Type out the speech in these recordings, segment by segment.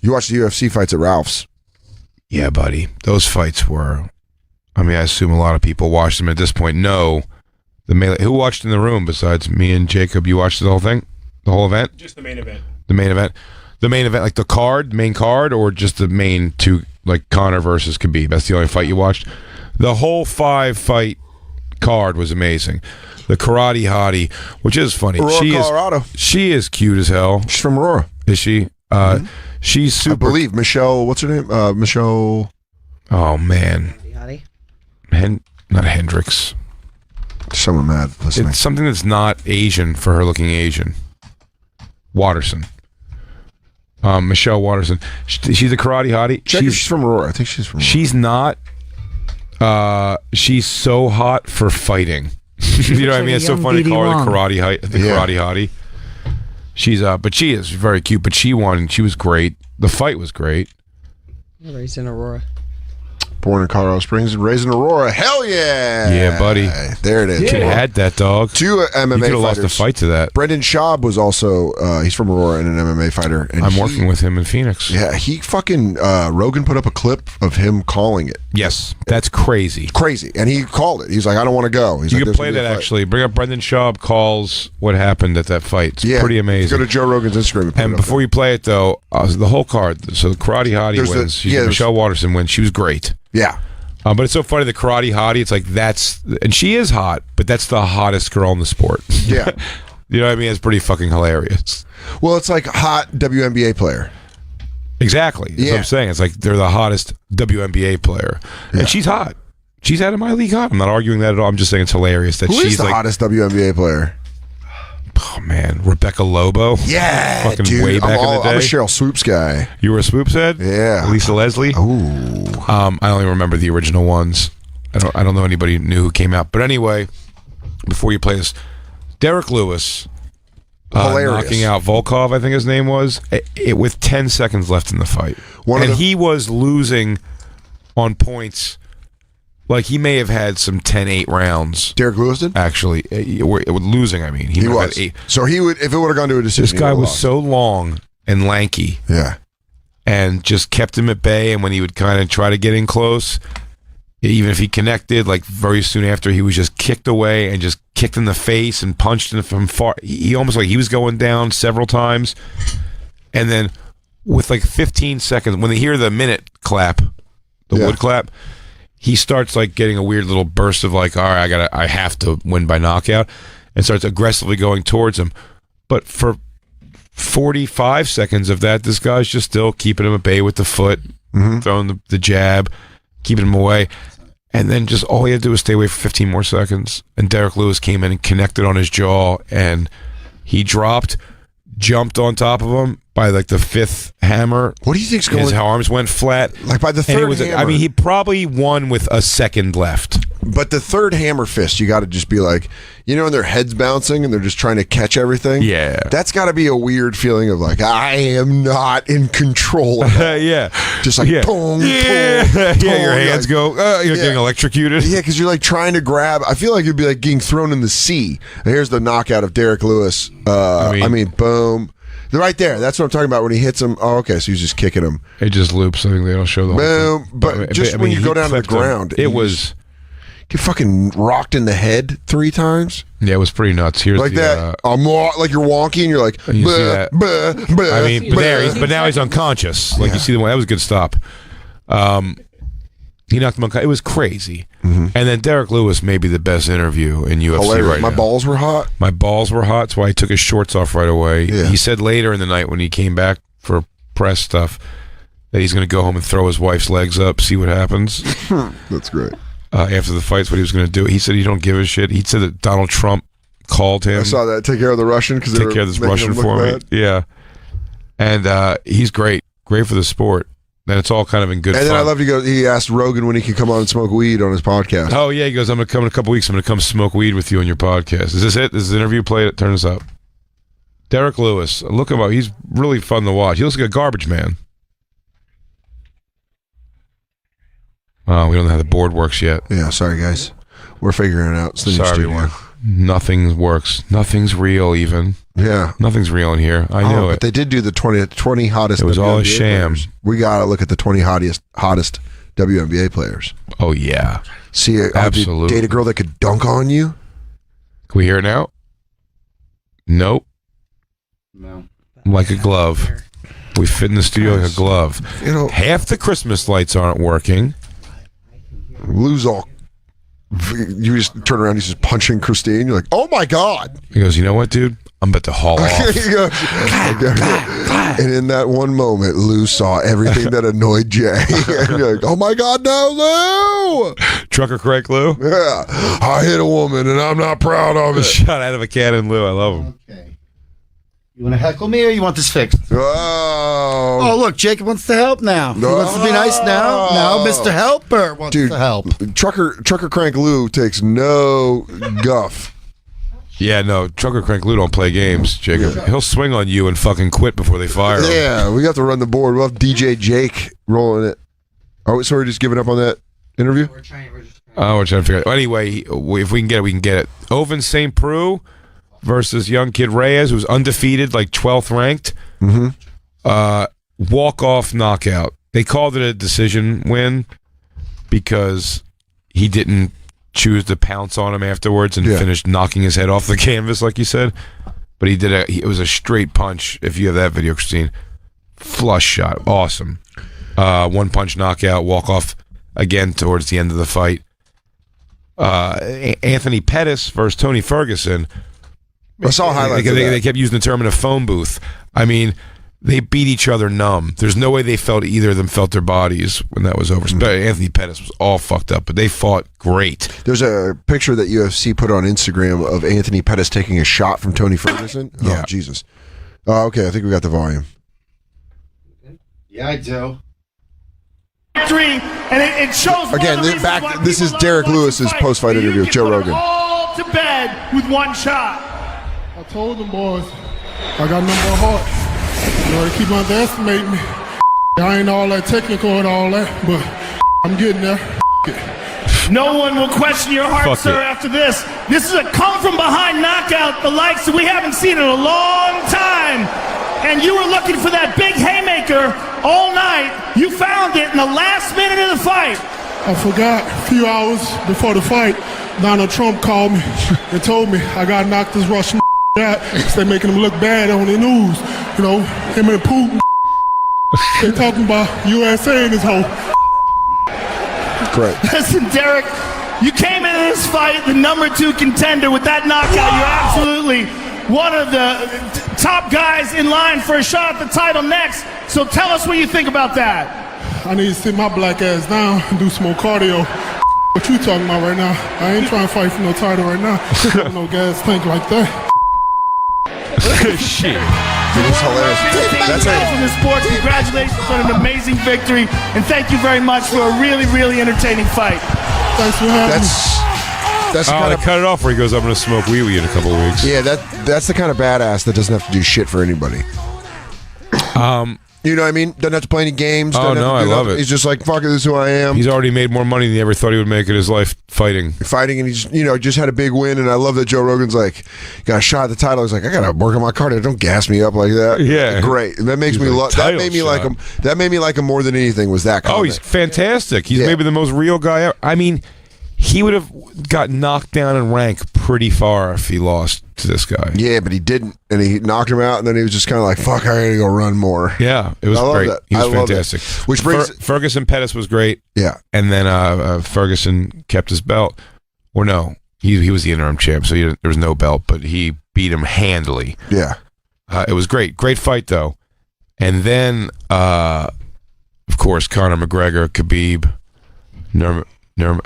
You watched the UFC fights at Ralph's. Yeah, buddy. Those fights were... I mean, I assume a lot of people watched them at this point. No. The melee. Who watched in the room besides me and Jacob? You watched the whole thing? The whole event? Just the main event. The main event? The main event, like the card, main card, or just the main two, like Conor versus Khabib? That's the only fight you watched? The whole 5-fight card was amazing. The Karate Hottie, which is funny. Aurora, Colorado. She is cute as hell. She's from Aurora. Is she? She's super... I believe. Michelle, what's her name? Michelle... Oh, man. Not Hendricks. Someone mad listening. It's something that's not Asian for her looking Asian. Watterson. Michelle Watterson. She's a Karate Hottie. She's from Aurora. I think she's from Aurora. She's not. She's so hot for fighting. You know what I mean? It's so funny to call her the Karate Hottie. She's but she is very cute. But she won. She was great. The fight was great. Raised in Aurora. Born in Colorado Springs and raised in Aurora. Hell yeah! Yeah, buddy. There it is. Could have had that, dog. 2 MMA fighters. You could have lost the fight to that. Brendan Schaub was also, he's from Aurora and an MMA fighter. And I'm working with him in Phoenix. Yeah, he fucking, Rogan put up a clip of him calling it. Yes, that's crazy. Crazy. And he called it. He's like, I don't want to go. He's you like, can play that actually. Bring up Brendan Schaub calls what happened at that fight. It's pretty amazing. Go to Joe Rogan's Instagram. And before you play it, though, the whole card. So the Karate Hottie wins. Michelle Watterson wins. She was great. Yeah. But it's so funny, the Karate Hottie, it's like and she is hot, but that's the hottest girl in the sport. Yeah. You know what I mean? It's pretty fucking hilarious. Well, it's like hot WNBA player. Exactly. That's what I'm saying. It's like they're the hottest WNBA player. Yeah. And she's hot. She's out of my league hot. I'm not arguing that at all. I'm just saying it's hilarious that she's the hottest WNBA player? Oh, man. Rebecca Lobo. Yeah, fucking dude. Way back in the day. I'm a Cheryl Swoops guy. You were a Swoops head? Yeah. Lisa Leslie? Ooh. I only remember the original ones. I don't know anybody new who came out. But anyway, before you play this, Derek Lewis knocking out Volkov, I think his name was, with 10 seconds left in the fight. He was losing on points. Like, he may have had some 10-8 rounds. Derek Lewis did? Actually. Losing, I mean. He was. So he would, if it would have gone to a decision. This guy was so long and lanky. Yeah. And just kept him at bay. And when he would kind of try to get in close, even if he connected, like very soon after, he was just kicked away and just kicked in the face and punched him from far. He almost like he was going down several times. And then with like 15 seconds, when they hear the minute clap, the wood clap, he starts like getting a weird little burst of like, all right, I have to win by knockout, and starts aggressively going towards him. But for 45 seconds of that, this guy's just still keeping him at bay with the foot, throwing the jab, keeping him away. And then just all he had to do was stay away for 15 more seconds. And Derek Lewis came in and connected on his jaw, and he jumped on top of him by like the 5th hammer. What do you think's going on? His arms went flat. Like by the 3rd hammer. I mean, he probably won with a second left. But the 3rd hammer fist, you got to just be like, when their head's bouncing and they're just trying to catch everything? Yeah. That's got to be a weird feeling of like, I am not in control. Yeah. Just like, boom, boom, yeah, your hands go, you're getting electrocuted. Yeah, because you're like trying to grab. I feel like you'd be like getting thrown in the sea. And here's the knockout of Derek Lewis. I mean, boom. Right there. That's what I'm talking about when he hits him. Oh, okay. So he's just kicking him. It just loops. I think they don't show the whole thing. But just when you go down to the ground. It was... Get fucking rocked in the head 3 times. Yeah, it was pretty nuts. Here's like that. Like you're wonky and you're like, you see that. I mean, but now he's unconscious. Like you see the one. That was a good stop. He knocked him unconscious. It was crazy. And then Derek Lewis may be the best interview in UFC right now. My balls were hot. My balls were hot. That's why he took his shorts off right away. Yeah. He said later in the night when he came back for press stuff that he's going to go home and throw his wife's legs up, see what happens. That's great. After the fight's what he was going to do. He said he don't give a shit. He said that Donald Trump called him. I saw that. Take care of the Russian. Take care of this Russian for me. Yeah. And he's great. Great for the sport. And it's all kind of in good fun. And then I love to go, he asked Rogan when he could come on and smoke weed on his podcast. Oh, yeah. He goes, I'm going to come in a couple weeks. I'm going to come smoke weed with you on your podcast. Is this it? Is the interview? Play it. Turn this up. Derek Lewis. Look him up. He's really fun to watch. He looks like a garbage man. Oh, we don't know how the board works yet. Yeah, sorry, guys. We're figuring it out. Sorry, everyone. Nothing works. Nothing's real even. Yeah. Nothing's real in here. I knew it. But they did do the 20 hottest. It was all a WNBA sham. Players. We got to look at the 20 hottest WNBA players. Oh, yeah. See, absolutely. Date a girl that could dunk on you? Can we hear it now? Nope. No. Like a glove. We fit in the studio like a glove. You know, half the Christmas lights aren't working. Lou's all. You just turn around, he's just punching Christine. You're like, oh my God. He goes, you know what, dude? I'm about to haul off. And in that one moment, Lou saw everything that annoyed Jay. And you're like, oh my God, no, Lou! Trucker Craig Lou? Yeah. I hit a woman and I'm not proud of it. Shot out of a cannon, Lou. I love him. Okay. You want to heckle me or you want this fixed? Oh, look, Jacob wants to help now. He wants to be nice now. Now Mr. Helper wants to help. Trucker Crank Lou takes no guff. Yeah, no, Trucker Crank Lou don't play games, Jacob. Yeah. He'll swing on you and fucking quit before they fire him. Yeah, we have to run the board. We'll have DJ Jake rolling it. Oh, so we're just giving up on that interview? We're trying to figure it out. Anyway, if we can get it, we can get it. Oven St. Preux versus young kid Reyes, who's undefeated, like 12th ranked. Walk-off knockout. They called it a decision win because he didn't choose to pounce on him afterwards and finished knocking his head off the canvas, like you said. But it was a straight punch, if you have that video, Christine. Flush shot. Awesome. One-punch knockout, walk-off again towards the end of the fight. Anthony Pettis versus Tony Ferguson. I saw highlights of that. They kept using the term in a phone booth. I mean, they beat each other numb. There's no way either of them felt their bodies when that was over. Anthony Pettis was all fucked up, but they fought great. There's a picture that UFC put on Instagram of Anthony Pettis taking a shot from Tony Ferguson. Yeah. Oh, Jesus. Okay, I think we got the volume. Yeah, I do. And it shows again. This is Derek Lewis's post-fight interview with Joe Rogan. All to bed with one shot. I told them boys, I got number of heart. You know, they keep underestimating me. I ain't all that technical and all that, but I'm getting there. No one will question your heart, sir, after this. This is a come-from-behind knockout, the likes that we haven't seen in a long time. And you were looking for that big haymaker all night. You found it in the last minute of the fight. I forgot a few hours before the fight, Donald Trump called me and told me I got to knock this Russian out. They're making him look bad on the news. You know, him and Putin. They're talking about USA and his whole. Great. Listen, Derek, you came into this fight the number 2 contender with that knockout. You're absolutely one of the top guys in line for a shot at the title next. So tell us what you think about that. I need to sit my black ass down and do some more cardio. What you talking about right now? I ain't trying to fight for no title right now. No gas tank like that. Shit. It was hilarious. That's it. In the sport. Congratulations on an amazing victory, and thank you very much for a really, really entertaining fight. Thanks for having me. That's the kind of, cut it off where he goes, I'm going to smoke wee-wee in a couple of weeks. Yeah, that's the kind of badass that doesn't have to do shit for anybody. You know what I mean? Doesn't have to play any games. Oh, no, I love it. He's just like, fuck it, this is who I am. He's already made more money than he ever thought he would make in his life fighting. And he's, just had a big win. And I love that Joe Rogan's like, got a shot at the title. He's like, I got to work on my cardio. Don't gas me up like that. Yeah. Great. And that makes me that made me like him. That made me like him more than anything was that comment. Oh, he's fantastic. He's maybe the most real guy ever. I mean, he would have got knocked down in rank pretty far if he lost to this guy. Yeah, but he didn't, and he knocked him out, and then he was just kind of like, "Fuck, I gotta go run more." Yeah, it was great. He was fantastic. Which brings Ferguson Pettis was great. Yeah, and then Ferguson kept his belt. Or no, he was the interim champ, so there was no belt, but he beat him handily. Yeah, it was great fight though. And then, of course, Conor McGregor, Khabib, I'm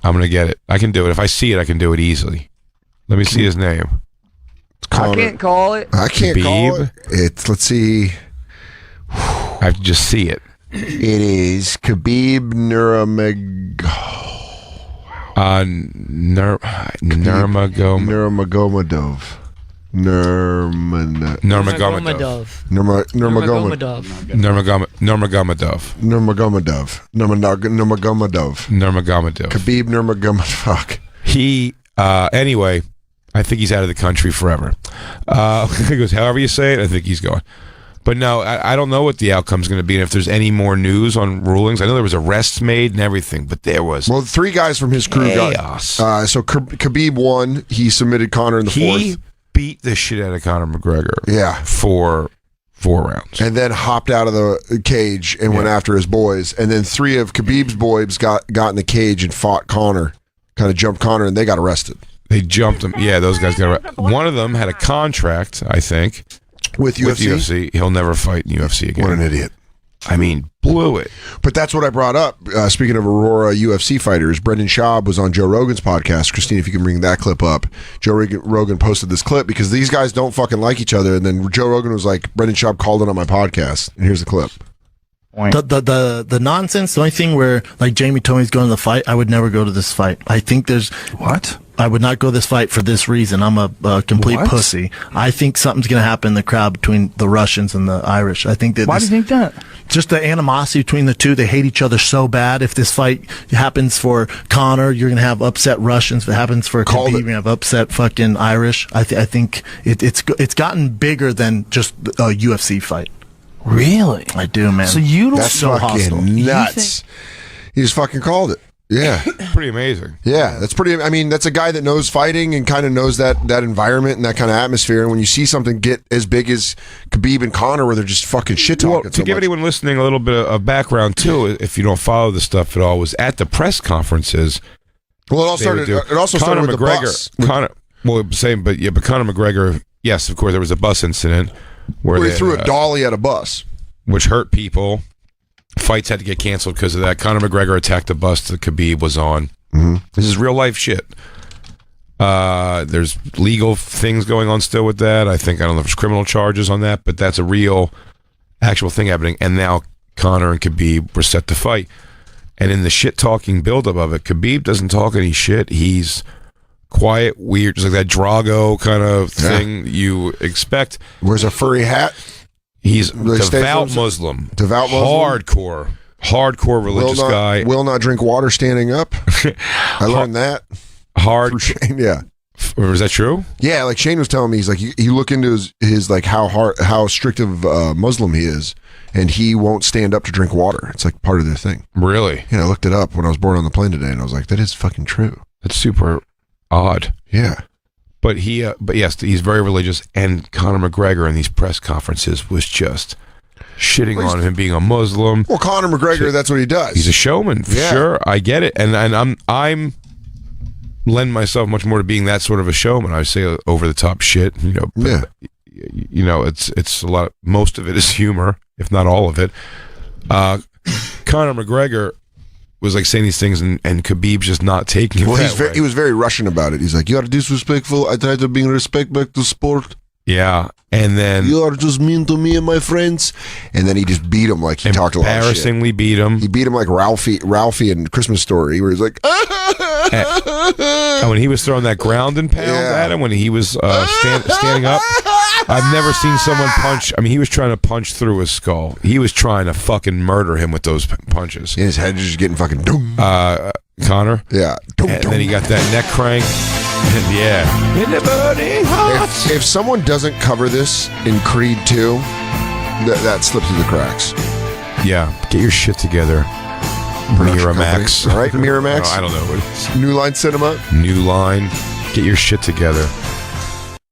gonna get it. I can do it. If I see it, I can do it easily. Let me see his name. I can't call it. I can't call it. Let's see. I have to just see it. It is Khabib Nurmagomedov. Khabib Nurmagomedov. He anyway, I think he's out of the country forever. He goes, however you say it, I think he's going. But no, I don't know what the outcome's going to be, and if there's any more news on rulings. I know there was arrests made and everything, but there was... Well, 3 guys from his crew chaos. So Khabib won. He submitted Conor in the 4th. He beat the shit out of Conor McGregor. Yeah. For 4 rounds. And then hopped out of the cage and went after his boys. And then 3 of Khabib's boys got in the cage and fought Conor. Kind of jumped Conor, and they got arrested. They jumped him. Yeah, those guys got arrested. One of them had a contract, I think... With UFC. He'll never fight in UFC again. What an idiot. I mean, blew it. But that's what I brought up. Speaking of Aurora UFC fighters, Brendan Schaub was on Joe Rogan's podcast. Christine, if you can bring that clip up. Joe Rogan posted this clip because these guys don't fucking like each other. And then Joe Rogan was like, Brendan Schaub called it on my podcast. And here's the clip. The nonsense, the only thing where, like, Jamie told me he's going to the fight, I would never go to this fight. I think there's... What? I would not go to this fight for this reason. I'm a complete pussy. I think something's going to happen in the crowd between the Russians and the Irish. I think that... Why do you think that? Just the animosity between the two. They hate each other so bad. If this fight happens for Conor, you're going to have upset Russians. If it happens for Khabib, you're going to have upset fucking Irish. I think it's gotten bigger than just a UFC fight. Really? I do, man. So you don't... That's so fucking hostile. nuts. He just fucking called it. Yeah. Pretty amazing. Yeah, that's pretty... I mean, that's a guy that knows fighting and kind of knows that environment and that kind of atmosphere. And when you see something get as big as Khabib and Conor where they're just fucking shit-talking Well, to give anyone listening a little bit of background, too, if you don't follow the stuff at all, was at the press conferences... Well, it all started with the bus. Conor McGregor, yes, of course, there was a bus incident where he threw a dolly at a bus. Which hurt people. Fights had to get canceled because of that. Conor McGregor attacked the bus that Khabib was on. Mm-hmm. This is real life shit. There's legal things going on still with that. I don't know if there's criminal charges on that, but that's a real, actual thing happening. And now Conor and Khabib were set to fight. And in the shit-talking buildup of it, Khabib doesn't talk any shit. He's quiet, weird, just like that Drago kind of thing you expect. Wears a furry hat. He's devout Muslim. Devout Muslim. Hardcore religious guy. Will not drink water standing up. I learned that. Hard. Shane, yeah. Or is that true? Yeah, like Shane was telling me, he's like, you look into his like how strict of Muslim he is, and he won't stand up to drink water. It's like part of their thing. Really? Yeah, I looked it up when I was bored on the plane today, and I was like, that is fucking true. That's super odd. Yeah. But yes, he's very religious, and Conor McGregor in these press conferences was just shitting on him being a Muslim. Well, Conor McGregor, that's what he does. He's a showman, for sure. I get it, and I'm lend myself much more to being that sort of a showman. I say over the top shit, But, it's a lot. Most of it is humor, if not all of it. Conor McGregor was like saying these things, and Khabib's just not taking it. Well, he was very Russian about it. He's like, you are disrespectful. I try to bring respect back to sport. Yeah, and then you are just mean to me and my friends. And then he just beat him like he talked a lot of shit. Embarrassingly beat him. He beat him like Ralphie in Christmas Story, where he's like, and when he was throwing that ground and pound at him, when he was standing up, I've never seen someone punch. I mean, he was trying to punch through his skull. He was trying to fucking murder him with those punches. And his head is just getting fucking doom. Conor. Yeah. And then he got that neck crank. And in the burning heart. If someone doesn't cover this in Creed 2, that slips through the cracks. Yeah. Get your shit together. Miramax. All right, Miramax. I don't know what it is. New Line Cinema. New Line. Get your shit together.